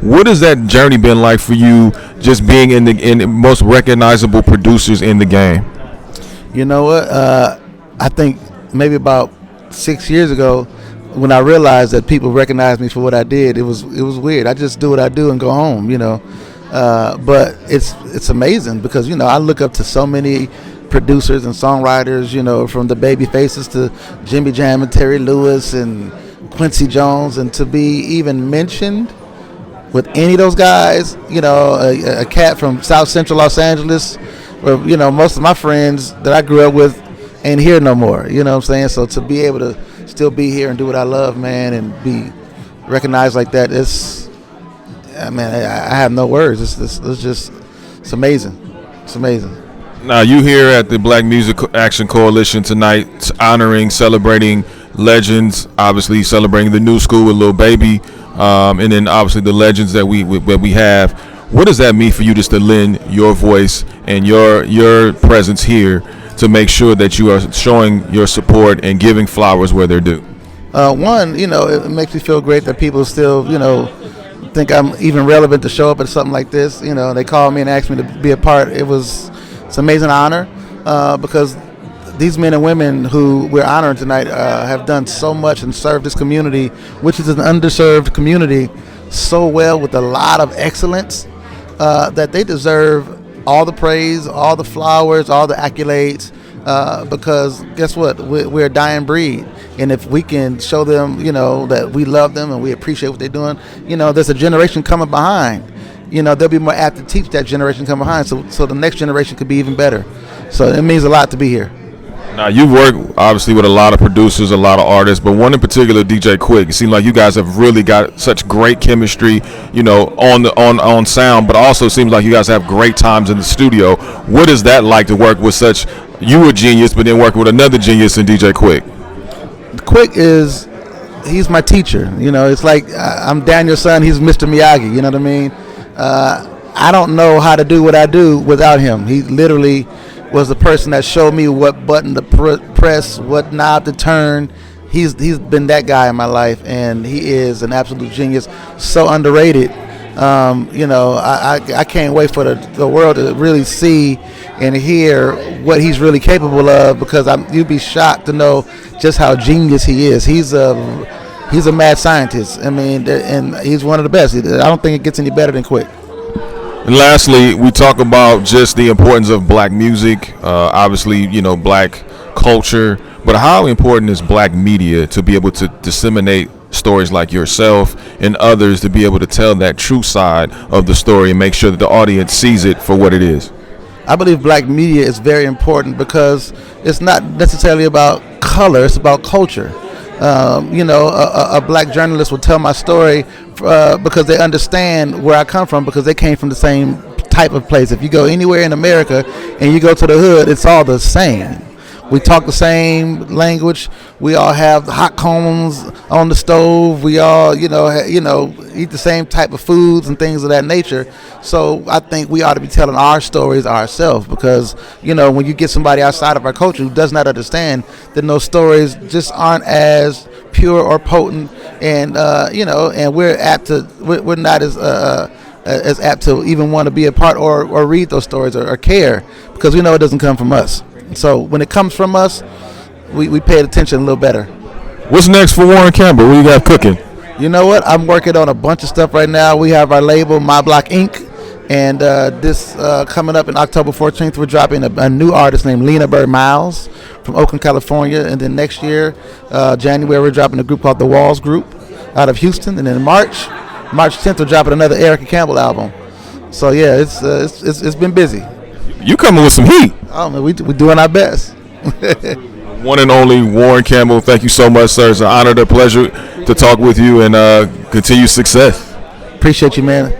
What has that journey been like for you, just being in the most recognizable producers in the game? You know what? I think maybe about 6 years ago, when I realized that people recognized me for what I did, it was weird. I just do what I do and go home, But it's amazing because I look up to so many producers and songwriters, from the Baby Faces to Jimmy Jam and Terry Lewis and Quincy Jones, and to be even mentioned with any of those guys, a cat from South Central Los Angeles, where most of my friends that I grew up with ain't here no more. You know what I'm saying? So to be able to still be here and do what I love, man, and be recognized like that, I have no words. It's amazing. It's amazing. Now, you here at the Black Music Action Coalition tonight, honoring, celebrating legends, obviously celebrating the new school with Lil Baby, and then obviously the legends that we have. What does that mean for you, just to lend your voice and your presence here to make sure that you are showing your support and giving flowers where they're due? One, it makes me feel great that people still, think I'm even relevant to show up at something like this. They called me and asked me to be a part. It's an amazing honor because these men and women who we're honoring tonight have done so much and served this community, which is an underserved community, so well with a lot of excellence that they deserve all the praise, all the flowers, all the accolades, because guess what? We're a dying breed. And if we can show them, that we love them and we appreciate what they're doing, there's a generation coming behind. They'll be more apt to teach that generation coming behind, so the next generation could be even better. So it means a lot to be here. Now, you've worked obviously with a lot of producers, a lot of artists, but one in particular, DJ Quik. It seems like you guys have really got such great chemistry, on sound, but also seems like you guys have great times in the studio. What is that like to work with you a genius, but then working with another genius in DJ Quik? Quik he's my teacher. It's like I'm Daniel's son, he's Mr. Miyagi, you know what I mean? I don't know how to do what I do without him. He literally was the person that showed me what button to press, what knob to turn. He's been that guy in my life, and he is an absolute genius. So underrated. I can't wait for the world to really see and hear what he's really capable of, because you'd be shocked to know just how genius he is. He's a mad scientist. And he's one of the best. I don't think it gets any better than Quik. And lastly, we talk about just the importance of black music, obviously, black culture, but how important is black media to be able to disseminate stories like yourself and others, to be able to tell that true side of the story and make sure that the audience sees it for what it is? I believe black media is very important because it's not necessarily about color, it's about culture. A black journalist will tell my story because they understand where I come from, because they came from the same type of place. If you go anywhere in America and you go to the hood, it's all the same. We talk the same language. We all have hot combs on the stove. We all, eat the same type of foods and things of that nature. So I think we ought to be telling our stories ourselves, because, when you get somebody outside of our culture who does not understand, then those stories just aren't as pure or potent, and and we're not as apt to even want to be a part or read those stories or care, because we know it doesn't come from us. So when it comes from us, we pay attention a little better. What's next for Warryn Campbell? What you got cooking? You know what? I'm working on a bunch of stuff right now. We have our label, My Block Inc., and this coming up in October 14th, we're dropping a new artist named Lena Bird Miles from Oakland, California. And then next year, January, we're dropping a group called The Walls Group out of Houston. And then March 10th, we're dropping another Erica Campbell album. So yeah, it's been busy. You coming with some heat. Oh man, we're doing our best. One and only Warryn Campbell, thank you so much, sir. It's an honor and a pleasure to talk with you, and continue success. Appreciate you, man.